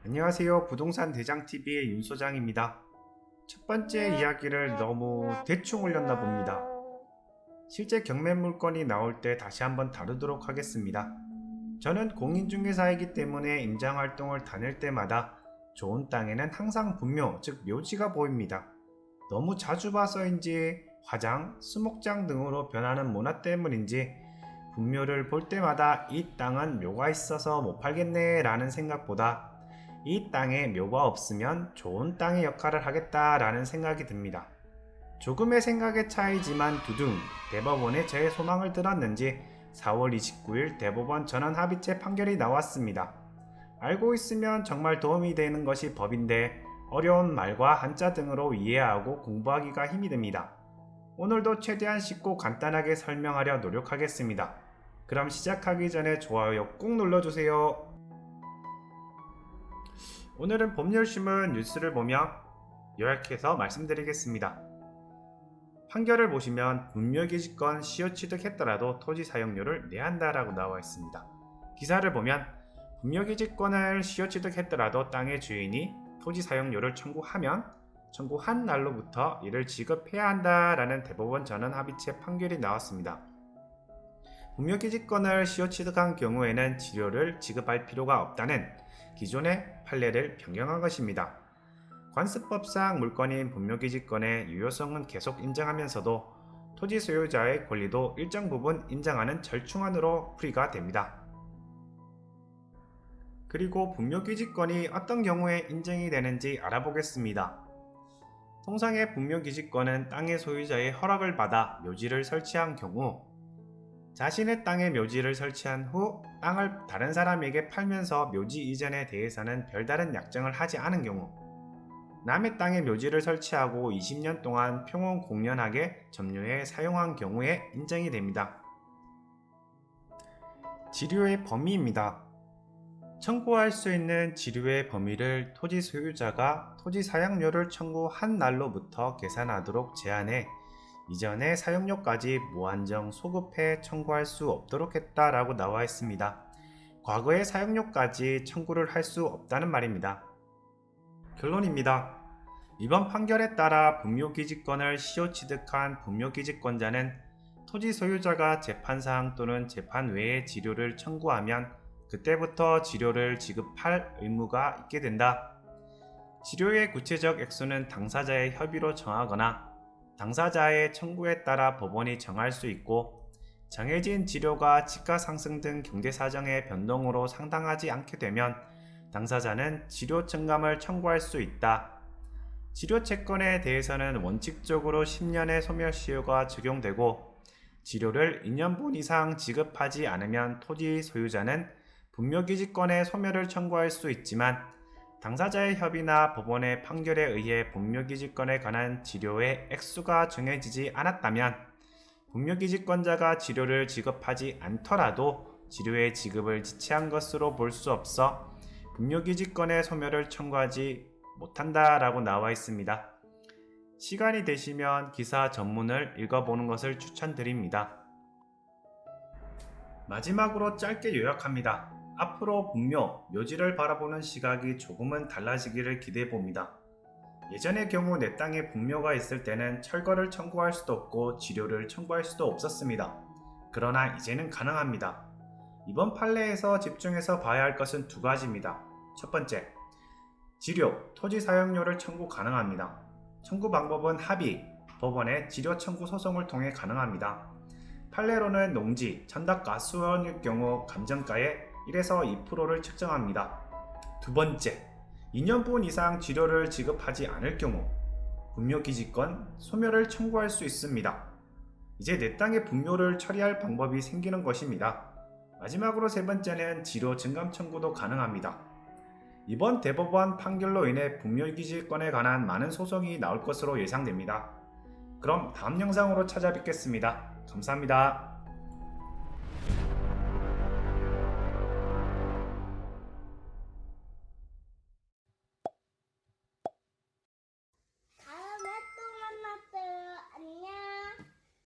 안녕하세요. 부동산 대장TV의 윤소장입니다. 첫 번째 이야기를 너무 대충 올렸나 봅니다. 실제 경매 물건이 나올 때 다시 한번 다루도록 하겠습니다. 저는 공인중개사이기 때문에 임장활동을 다닐 때마다 좋은 땅에는 항상 분묘, 즉 묘지가 보입니다. 너무 자주 봐서인지 화장, 수목장 등으로 변하는 문화 때문인지 분묘를 볼 때마다 이 땅은 묘가 있어서 못 팔겠네 라는 생각보다 이 땅에 묘가 없으면 좋은 땅의 역할을 하겠다라는 생각이 듭니다. 조금의 생각의 차이지만 두둥 대법원에 제 소망을 들었는지 4월 29일 대법원 전원합의체 판결이 나왔습니다. 알고 있으면 정말 도움이 되는 것이 법인데 어려운 말과 한자 등으로 이해하고 공부하기가 힘이 듭니다. 오늘도 최대한 쉽고 간단하게 설명하려 노력하겠습니다. 그럼 시작하기 전에 좋아요 꾹 눌러주세요. 오늘은 법률신문 뉴스를 보며 요약해서 말씀드리겠습니다. 판결을 보시면 분묘기지권 시효 취득했더라도 토지 사용료를 내야 한다라고 나와 있습니다. 기사를 보면 분묘기지권을 시효 취득했더라도 땅의 주인이 토지 사용료를 청구한 날로부터 이를 지급해야 한다라는 대법원 전원합의체 판결이 나왔습니다. 분묘기지권을 시효 취득한 경우에는 지료를 지급할 필요가 없다는 기존의 판례를 변경한 것입니다. 관습법상 물건인 분묘기지권의 유효성은 계속 인정하면서도 토지 소유자의 권리도 일정 부분 인정하는 절충안으로 풀이가 됩니다. 그리고 분묘기지권이 어떤 경우에 인정이 되는지 알아보겠습니다. 통상의 분묘기지권은 땅의 소유자의 허락을 받아 묘지를 설치한 경우 자신의 땅에 묘지를 설치한 후 땅을 다른 사람에게 팔면서 묘지 이전에 대해서는 별다른 약정을 하지 않은 경우 남의 땅에 묘지를 설치하고 20년 동안 평온공연하게 점유해 사용한 경우에 인정이 됩니다. 지료의 범위입니다. 청구할 수 있는 지료의 범위를 토지 소유자가 토지 사용료를 청구한 날로부터 계산하도록 제한해 이전의 사용료까지 무한정 소급해 청구할 수 없도록 했다라고 나와 있습니다. 과거의 사용료까지 청구를 할 수 없다는 말입니다. 결론입니다. 이번 판결에 따라 분묘기지권을 시효 취득한 분묘기지권자는 토지 소유자가 재판사항 또는 재판 외의 지료를 청구하면 그때부터 지료를 지급할 의무가 있게 된다. 지료의 구체적 액수는 당사자의 협의로 정하거나 당사자의 청구에 따라 법원이 정할 수 있고 정해진 지료가 지가 상승 등 경제사정의 변동으로 상당하지 않게 되면 당사자는 지료 증감을 청구할 수 있다. 지료 채권에 대해서는 원칙적으로 10년의 소멸시효가 적용되고 지료를 2년분 이상 지급하지 않으면 토지 소유자는 분묘기지권의 소멸을 청구할 수 있지만 당사자의 협의나 법원의 판결에 의해 분묘기지권에 관한 지료의 액수가 정해지지 않았다면 분묘기지권자가 지료를 지급하지 않더라도 지료의 지급을 지체한 것으로 볼 수 없어 분묘기지권의 소멸을 청구하지 못한다라고 나와 있습니다. 시간이 되시면 기사 전문을 읽어보는 것을 추천드립니다. 마지막으로 짧게 요약합니다. 앞으로 분묘, 묘지를 바라보는 시각이 조금은 달라지기를 기대해봅니다. 예전의 경우 내 땅에 분묘가 있을 때는 철거를 청구할 수도 없고 지료를 청구할 수도 없었습니다. 그러나 이제는 가능합니다. 이번 판례에서 집중해서 봐야 할 것은 두 가지입니다. 첫 번째, 지료, 토지 사용료를 청구 가능합니다. 청구 방법은 합의, 법원의 지료 청구 소송을 통해 가능합니다. 판례로는 농지, 천덕가, 수원일 경우 감정가의 1에서 2%를 측정합니다. 두 번째, 2년분 이상 지료를 지급하지 않을 경우 분묘기지권 소멸을 청구할 수 있습니다. 이제 내 땅의 분묘를 처리할 방법이 생기는 것입니다. 마지막으로 세 번째는 지료 증감 청구도 가능합니다. 이번 대법원 판결로 인해 분묘기지권에 관한 많은 소송이 나올 것으로 예상됩니다. 그럼 다음 영상으로 찾아뵙겠습니다. 감사합니다.